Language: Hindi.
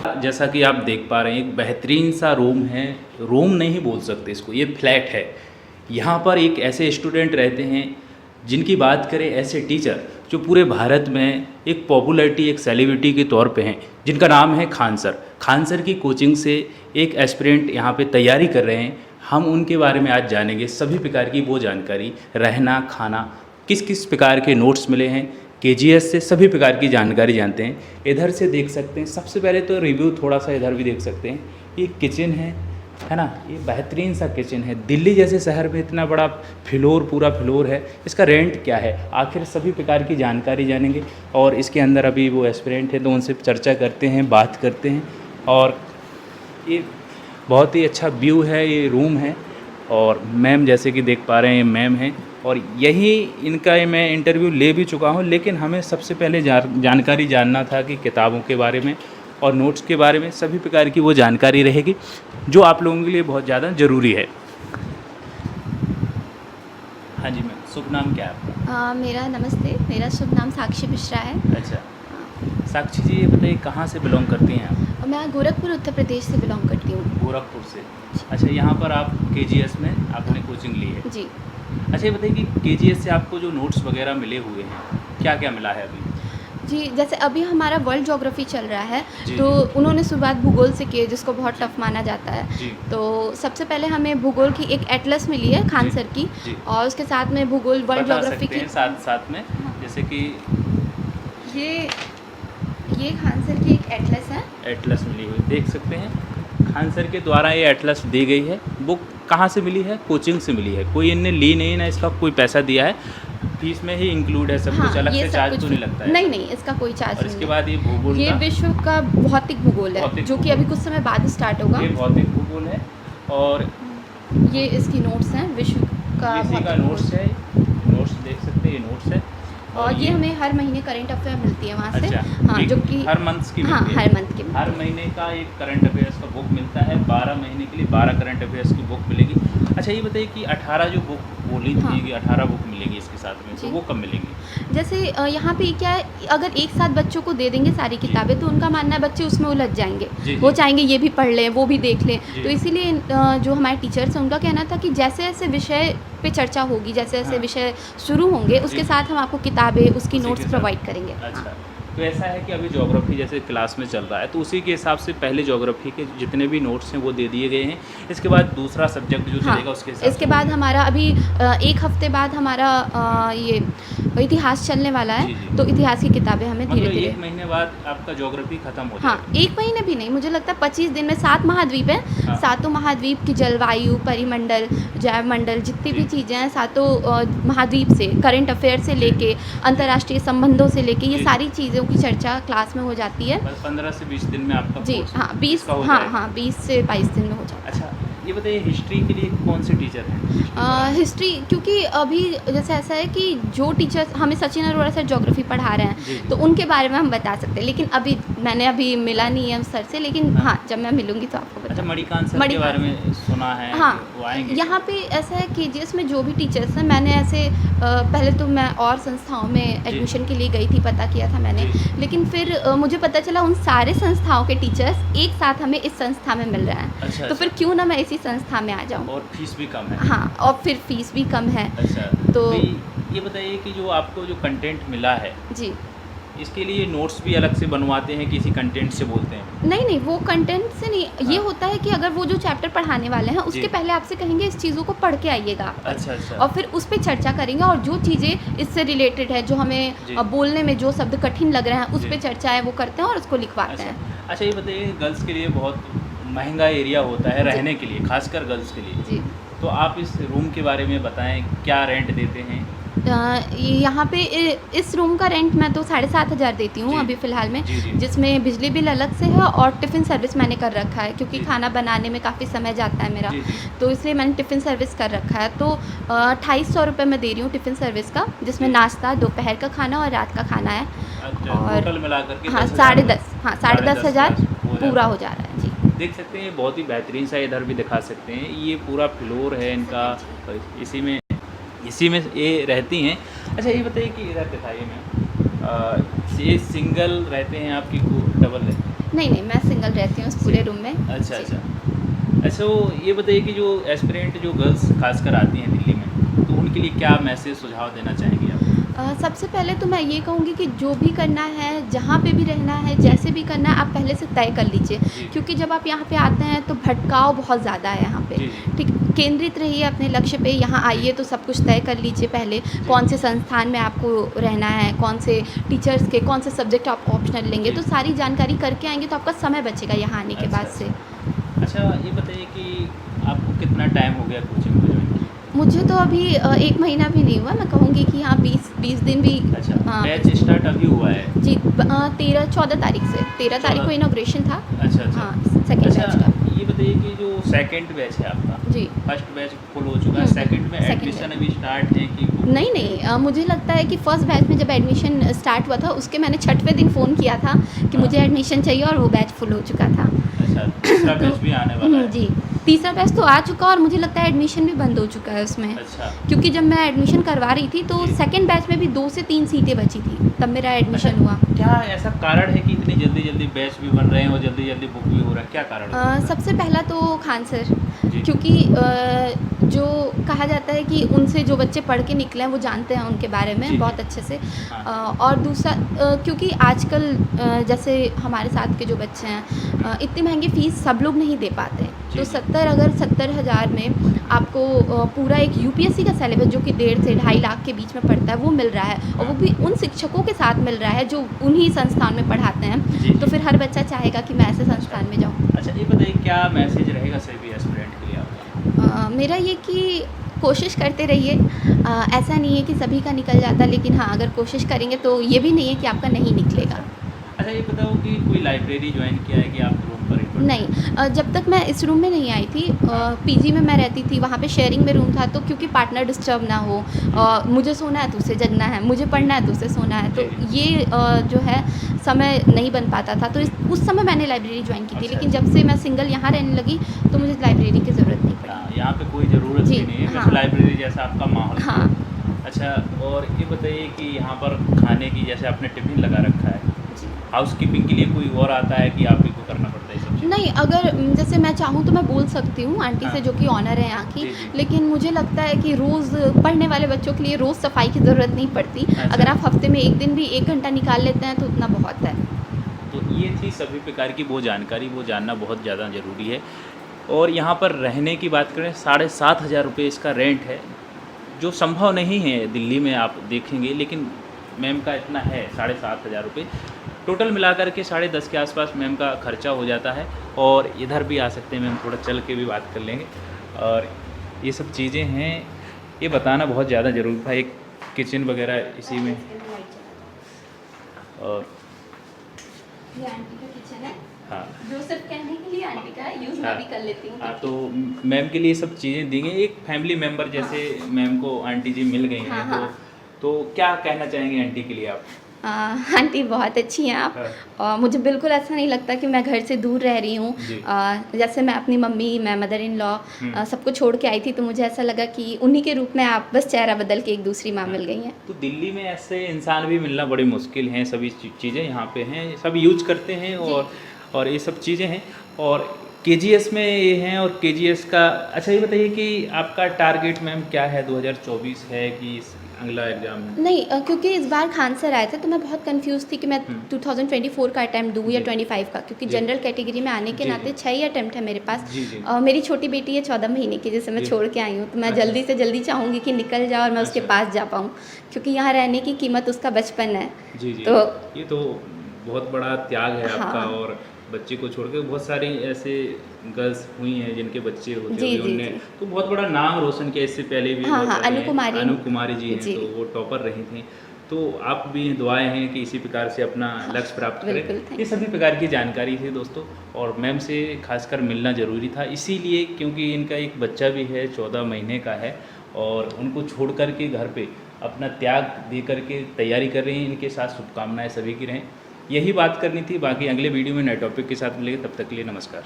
जैसा कि आप देख पा रहे हैं एक बेहतरीन सा रूम है, रूम नहीं बोल सकते इसको, ये फ्लैट है। यहाँ पर एक ऐसे स्टूडेंट रहते हैं जिनकी बात करें, ऐसे टीचर जो पूरे भारत में एक पॉपुलैरिटी, एक सेलिब्रिटी के तौर पे हैं, जिनका नाम है खान सर। खान सर की कोचिंग से एक एस्पिरेंट यहाँ पे तैयारी कर रहे हैं। हम उनके बारे में आज जानेंगे सभी प्रकार की वो जानकारी, रहना खाना, किस किस प्रकार के नोट्स मिले हैं, केजीएस से सभी प्रकार की जानकारी जानते हैं। इधर से देख सकते हैं, सबसे पहले तो रिव्यू थोड़ा सा इधर भी देख सकते हैं। ये किचन है ना, ये बेहतरीन सा किचन है। दिल्ली जैसे शहर में इतना बड़ा फ्लोर, पूरा फ्लोर है, इसका रेंट क्या है, आखिर सभी प्रकार की जानकारी जानेंगे। और इसके अंदर अभी वो एस्पिरेंट है तो उनसे चर्चा करते हैं, बात करते हैं। और ये बहुत ही अच्छा व्यू है, ये रूम है। और मैम जैसे कि देख पा रहे हैं, ये मैम हैं और यही इनका मैं इंटरव्यू ले भी चुका हूँ। लेकिन हमें सबसे पहले जानकारी जानना था कि किताबों के बारे में और नोट्स के बारे में, सभी प्रकार की वो जानकारी रहेगी जो आप लोगों के लिए बहुत ज़्यादा ज़रूरी है। हाँ जी मैम, शुभ नाम क्या है आपका? मेरा नमस्ते, मेरा शुभ नाम साक्षी मिश्रा है। अच्छा, साक्षी जी ये बताइए कहाँ से बिलोंग करती हैं आप? मैं गोरखपुर उत्तर प्रदेश से बिलोंग करती हूँ। गोरखपुर से। अच्छा, यहाँ पर आप केजीएस में आपने कोचिंग ली है? जी। अच्छा, ये बताइए कि केजीएस से आपको जो नोट्स वगैरह मिले हुए हैं, क्या क्या मिला है अभी? जी, जैसे अभी हमारा वर्ल्ड ज्योग्राफी चल रहा है, जी, तो जी। उन्होंने शुरुआत भूगोल से की है, जिसको बहुत टफ माना जाता है। जी। तो सबसे पहले हमें भूगोल की एक एटलस मिली है खान जी, सर की, जी। और उसके साथ में भूगोल वर्ल्ड बता ज्योग्राफी सकते की। हैं साथ साथ में, हाँ। जैसे कि ये खान सर की एक एटलस है। एटलस मिली हुई देख सकते हैं। खान सर के द्वारा ये एटलस दी गई है। बुक कहाँ से मिली है? कोचिंग से मिली है, कोई इनने ली नहीं ना, इसका कोई पैसा दिया है, फीस में ही इंक्लूड है सब हाँ, कुछ, अलग ये से सब चार्ज कुछ तो नहीं लगता है? नहीं, नहीं, इसका कोई चार्ज और नहीं इसके है। बाद ये भूगोल ये का, विश्व का भौतिक भूगोल है, भौतिक जो कि भूगोल। अभी कुछ समय बाद स्टार्ट होगा। ये भौतिक भूगोल है और ये इसकी नोट्स हैं, विश्व का इसी का भौतिक नोट्स भूगोल। है, नोट्स देख सकते हैं, ये नोट्स है। और ये हमें हर महीने करंट अफेयर मिलती है वहाँ से। अच्छा, हाँ, जो कि हर मंथ्स की हाँ, मिलती है? हर मंथ की मिलती हर है। महीने का एक करंट अफेयर्स का बुक मिलता है, 12 महीने के लिए 12 करंट अफेयर्स की बुक मिलेगी। अच्छा, ये बताइए कि 18 जो बुक बोली हाँ। थी कि 18 बुक मिलेगी इसके साथ में, तो जी। वो कब मिलेंगी? जैसे यहाँ पे क्या है, अगर एक साथ बच्चों को दे देंगे सारी किताबें, तो उनका मानना है बच्चे उसमें उलझ जाएंगे। जी, वो जी। चाहेंगे ये भी पढ़ लें, वो भी देख लें। जी। तो इसीलिए जो हमारे टीचर्स हैं, उनका कहना था कि जैसे जैसे विषय पे चर्चा होगी, जैसे जैसे हाँ। विषय शुरू होंगे, उसके जी। साथ हम आपको किताबें, उसकी उसी नोट्स के साथ। प्रोवाइड करेंगे। अच्छा, हाँ। तो ऐसा है कि अभी ज्योग्राफी जैसे क्लास में चल रहा है, तो उसी के हिसाब से पहले ज्योग्राफी के जितने भी नोट्स हैं वो दे दिए गए हैं। इसके बाद दूसरा सब्जेक्ट जो हाँ, चलेगा उसके हिसाब इसके से बाद होंगे। हमारा अभी 1 हफ्ते बाद हमारा ये इतिहास चलने वाला जी, है। जी। तो इतिहास की किताबें हमें मतलब धीरे-धीरे। 1 महीने बाद आपका ज्योग्राफी खत्म हो हाँ, जाएगा? 1 महीने भी नहीं, मुझे लगता है 25 दिन में 7 महाद्वीप हैं। हाँ। सातों महाद्वीप की जलवायु, परिमंडल, जैवमंडल, जितनी भी जी। चीज़ें हैं, सातों महाद्वीप से, करंट अफेयर से लेके, अंतर्राष्ट्रीय संबंधों से लेके, ये जी। सारी चीज़ों की चर्चा क्लास में हो जाती है। बस 15 से 20 दिन में आपका जी, कोर्स हाँ, 20 इसका हो हाँ, जाएगा। हाँ, 20 से 22 दिन में हो जाता है। अच्छा, ये बताइए हिस्ट्री के लिए कौन से टीचर हैं? हिस्ट्री पढ़ाने? हिस्ट्री, क्योंकि अभी जैसे ऐसा है कि जो टीचर्स हमें सचिन अरोड़ा सर ज्योग्राफी पढ़ा रहे जी, हैं, जी। तो उनके बारे में हम बता सकते हैं। लेकिन मैंने अभी मिला नहीं है उस सर से, लेकिन हाँ। हाँ, जब मैं मिलूंगी तो आपको अच्छा, बताऊँ। मणिकांत सर के बारे में सुना है हाँ, कि वो आएंगे? यहाँ पे ऐसा है केजीएस में जो भी टीचर्स हैं, मैंने ऐसे पहले तो मैं और संस्थाओं में एडमिशन के लिए गई थी, पता किया था मैंने। जी। लेकिन फिर मुझे पता चला उन सारे संस्थाओं के टीचर्स एक साथ हमें इस संस्था में मिल रहे हैं। अच्छा, तो फिर अच्छा। क्यों ना मैं इसी संस्था में आ जाऊँ। और फीस भी कम है? हाँ, और फिर फीस भी कम है। अच्छा, तो ये बताइए कि जो आपको जो कंटेंट मिला है, जी। इसके लिए नोट्स भी अलग से बनवाते हैं, किसी कंटेंट से बोलते हैं? नहीं, नहीं, वो कंटेंट से नहीं, ये हाँ। होता है कि अगर वो जो चैप्टर पढ़ाने वाले हैं, उसके जी। पहले आपसे कहेंगे इस चीज़ों को पढ़ के आइएगा आप। अच्छा, अच्छा। और फिर उस पे चर्चा करेंगे, और जो चीज़ें इससे रिलेटेड है, जो हमें जी। बोलने में जो शब्द कठिन लग रहे हैं, उस जी। पे चर्चा है वो करते हैं और उसको लिखवाते अच्छा, हैं। अच्छा, ये बताइए गर्ल्स के लिए बहुत महंगा एरिया होता है रहने के लिए, खासकर गर्ल्स के लिए। जी। तो आप इस रूम के बारे में बताएं, क्या रेंट देते हैं? यहाँ पे इस रूम का रेंट मैं तो 7,500 देती हूँ जी। अभी फ़िलहाल में, जी, जी। जिसमें बिजली बिल अलग से है और टिफ़िन सर्विस मैंने कर रखा है, क्योंकि जी। खाना बनाने में काफ़ी समय जाता है मेरा। जी, जी। तो इसलिए मैंने टिफ़िन सर्विस कर रखा है। तो 2,500 रुपये मैं दे रही हूँ टिफ़िन सर्विस का, जिसमें जी। नाश्ता, दोपहर का खाना और रात का खाना है। अच्छा, और टोटल मिलाकर के हाँ, 10,000 हाँ, 10,500 पूरा हो जा रहा है। जी। देख सकते हैं, बहुत ही बेहतरीन सा, इधर भी दिखा सकते हैं, ये पूरा फ्लोर है इनका, इसी में ये रहती हैं। अच्छा, ये बताइए कि इधर दिखाइए मैम, ये सिंगल रहते हैं आपकी, डबल रहते हैं? नहीं नहीं, मैं सिंगल रहती हूँ उस पूरे रूम में। अच्छा जी। अच्छा, वो ये बताइए कि जो एस्पिरेंट जो गर्ल्स खासकर आती हैं दिल्ली में, तो उनके लिए क्या मैसेज सुझाव देना चाहेंगे आप? सबसे पहले तो मैं ये कहूँगी कि जो भी करना है, जहाँ पे भी रहना है, जैसे भी करना है, आप पहले से तय कर लीजिए। जी। क्योंकि जब आप यहाँ पे आते हैं तो भटकाव बहुत ज़्यादा है यहाँ पे। जी, जी। ठीक, केंद्रित रहिए अपने लक्ष्य पे। यहाँ आइए तो सब कुछ तय कर लीजिए पहले, कौन से संस्थान में आपको रहना है, कौन से टीचर्स के कौन से सब्जेक्ट आप ऑप्शनल लेंगे, जी। तो सारी जानकारी करके आएँगे तो आपका समय बचेगा यहाँ आने के अच्छा, बाद से। अच्छा, ये बताइए कि आपको कितना टाइम हो गया कोचिंग को ज्वाइन किए? मुझे तो अभी 1 महीना भी नहीं हुआ। मैं कहूँगी कि हाँ 20 दिन भी। अच्छा, हाँ, बैच स्टार्ट अभी हुआ है? जी 13-14 तारीख से, 13 तारीख को इनॉग्रेशन था। अच्छा, अच्छा। हाँ, सेकंड अच्छा, बैच का। ये बताइए कि जो सेकंड बैच है आपका, जी। फर्स्ट बैच फुल हो चुका है, सेकंड में सेकंड एडमिशन बैच। अभी स्टार्ट है कि नहीं नहीं, मुझे लगता है कि फर्स्ट बैच में जब एडमिशन स्टार्ट हुआ था उसके मैंने 6वें दिन फ़ोन किया था कि हाँ। मुझे एडमिशन चाहिए, और वो बैच फुल हो चुका था। अच्छा, तीसरा बैच भी आने वाला है? जी, तीसरा बैच तो आ चुका और मुझे लगता है एडमिशन भी बंद हो चुका है उसमें। अच्छा। क्योंकि जब मैं एडमिशन करवा रही थी तो जी। सेकंड बैच में भी 2 से 3 सीटें बची थी, तब मेरा एडमिशन हुआ। क्या ऐसा कारण है कि इतनी जल्दी-जल्दी बैच भी बन रहे हैं और जल्दी-जल्दी बुक भी हो रहा है? क्या कारण हो सकता है? सबसे पहला तो खान सर, जी। क्योंकि जो कहा जाता है कि उनसे जो बच्चे पढ़ के निकले हैं वो जानते हैं उनके बारे में जी, बहुत जी। अच्छे से। हाँ। और दूसरा क्योंकि आजकल जैसे हमारे साथ के जो बच्चे हैं, इतनी महंगी फ़ीस सब लोग नहीं दे पाते। जी, तो जी। 70,000 में आपको पूरा एक यूपीएससी का सिलेबस जो कि 1.5 से 2.5 लाख के बीच में पड़ता है वो मिल रहा है, और वो भी उन शिक्षकों के साथ मिल रहा है जो उन्हीं संस्थान में पढ़ाते हैं। जी, तो जी। फिर हर बच्चा चाहेगा कि मैं ऐसे संस्थान में जाऊँ। अच्छा, ये बताइए क्या मैसेज रहेगा सभी एस्पिरेंट के लिए आपका? मेरा ये कि कोशिश करते रहिए। ऐसा नहीं है कि सभी का निकल जाता, लेकिन हाँ अगर कोशिश करेंगे तो ये भी नहीं है कि आपका नहीं निकलेगा। अच्छा, ये बताओ कि कोई लाइब्रेरी ज्वाइन किया है कि आप रूम पर ही पढ़ते नहीं, हैं? जब तक मैं इस रूम में नहीं आई थी, पीजी में मैं रहती थी, वहाँ पे शेयरिंग में रूम था, तो क्योंकि पार्टनर डिस्टर्ब ना हो, मुझे सोना है तो उसे जगना है, मुझे पढ़ना है तो उसे सोना है, तो जी। ये जो है समय नहीं बन पाता था, तो उस समय मैंने लाइब्रेरी ज्वाइन की थी। अच्छा, लेकिन जब से मैं सिंगल यहाँ रहने लगी तो मुझे लाइब्रेरी की ज़रूरत नहीं पड़ी। हाँ, यहाँ पे कोई ज़रूरत जी, भी नहीं है, हाँ। वैसे लाइब्रेरी जैसा आपका माहौल भी है। हाँ। अच्छा, और ये बताइए कि यहाँ पर खाने की जैसे आपने टिफ़िन लगा रखा है, जी। हाउसकीपिंग के लिए कोई और आता है कि आप ही को करना पड़ता है ये सब चीज़? नहीं, अगर जैसे मैं चाहूँ तो मैं बोल सकती हूँ आंटी हाँ। से जो कि ऑनर है यहाँ की। जी, जी। लेकिन मुझे लगता है कि रोज़ पढ़ने वाले बच्चों के लिए रोज़ सफाई की ज़रूरत नहीं पड़ती। अच्छा। अगर आप हफ्ते में 1 दिन भी 1 घंटा निकाल लेते हैं तो उतना बहुत है। तो ये थी सभी प्रकार की वो जानकारी, वो जानना बहुत ज़्यादा ज़रूरी है। और यहाँ पर रहने की बात करें 7,500 रुपये इसका रेंट है, जो संभव नहीं है दिल्ली में आप देखेंगे, लेकिन मैम का इतना है 7,500 रुपये। टोटल मिलाकर के 10.5 के आसपास मैम का खर्चा हो जाता है। और इधर भी आ सकते हैं मैम, थोड़ा चल के भी बात कर लेंगे। और ये सब चीज़ें हैं, ये बताना बहुत ज़्यादा ज़रूरी था। एक किचन वगैरह इसी में, और ये आंटी का किचन है, हाँ जो सिर्फ कहने के लिए आंटी का है, यूज़ मैं भी कर लेती हूँ। हाँ, तो मैम के लिए सब चीज़ें दी गई। एक फैमिली मेम्बर जैसे मैम को आंटी जी मिल गई हैं, हाँ, हाँ। तो क्या कहना चाहेंगे आंटी के लिए आप? आंटी बहुत अच्छी हैं आप। हाँ। और मुझे बिल्कुल ऐसा नहीं लगता कि मैं घर से दूर रह रही हूँ। जी। जैसे मैं अपनी मम्मी, मैं मदर इन लॉ हम्म। सबको छोड़ के आई थी, तो मुझे ऐसा लगा कि उन्हीं के रूप में आप बस चेहरा बदल के एक दूसरी माँ मिल गई हैं। तो दिल्ली में ऐसे इंसान भी मिलना बड़ी मुश्किल हैं, सभी चीज़ें यहाँ पे हैं, सब यूज करते हैं, और ये सब चीज़ें हैं। और केजीएस में ये हैं, और केजीएस का अच्छा ये बताइए कि आपका टारगेट मैम क्या है, 2024 है कि अगला एग्ज़ाम? नहीं, क्योंकि इस बार खान सर आए थे तो मैं बहुत कंफ्यूज थी कि मैं 2024 का अटैम्प्ट दूँ या जी। 25 का, क्योंकि जी। जनरल कैटेगरी में आने के जी, नाते जी। 6 ही अटैम्प्ट है मेरे पास। जी, जी। मेरी छोटी बेटी है 14 महीने की, जिसे मैं जी। छोड़ के आई हूँ, तो मैं अच्छा। जल्दी से जल्दी चाहूँगी कि निकल जाए और मैं उसके अच्छा। पास जा पाऊँ, क्योंकि यहाँ रहने की कीमत उसका बचपन है। जी, जी। तो ये तो बहुत बड़ा त्याग है आपका। हाँ। और बच्चे को छोड़ के बहुत सारी ऐसे गर्ल्स हुई हैं जिनके बच्चे होते जी, हुए जी, उनने जी। तो बहुत बड़ा नाम रोशन किया। इससे पहले भी हाँ, बहुत हाँ, रहे अनु हैं। कुमारी। अनु कुमारी जी हैं, जी। तो वो टॉपर रही थी। तो आप भी दुआएं हैं कि इसी प्रकार से अपना लक्ष्य प्राप्त बिल्कुल, करें। thank ये सभी प्रकार की जानकारी थी दोस्तों, और मैम से खासकर मिलना ज़रूरी था, इसीलिए क्योंकि इनका एक बच्चा भी है, 14 महीने का है, और उनको छोड़ कर के घर पे अपना त्याग दे करके तैयारी कर रही हैं। इनके साथ शुभकामनाएं सभी की रहें। यही बात करनी थी, बाकी अगले वीडियो में नए टॉपिक के साथ मिलेंगे, तब तक के लिए नमस्कार।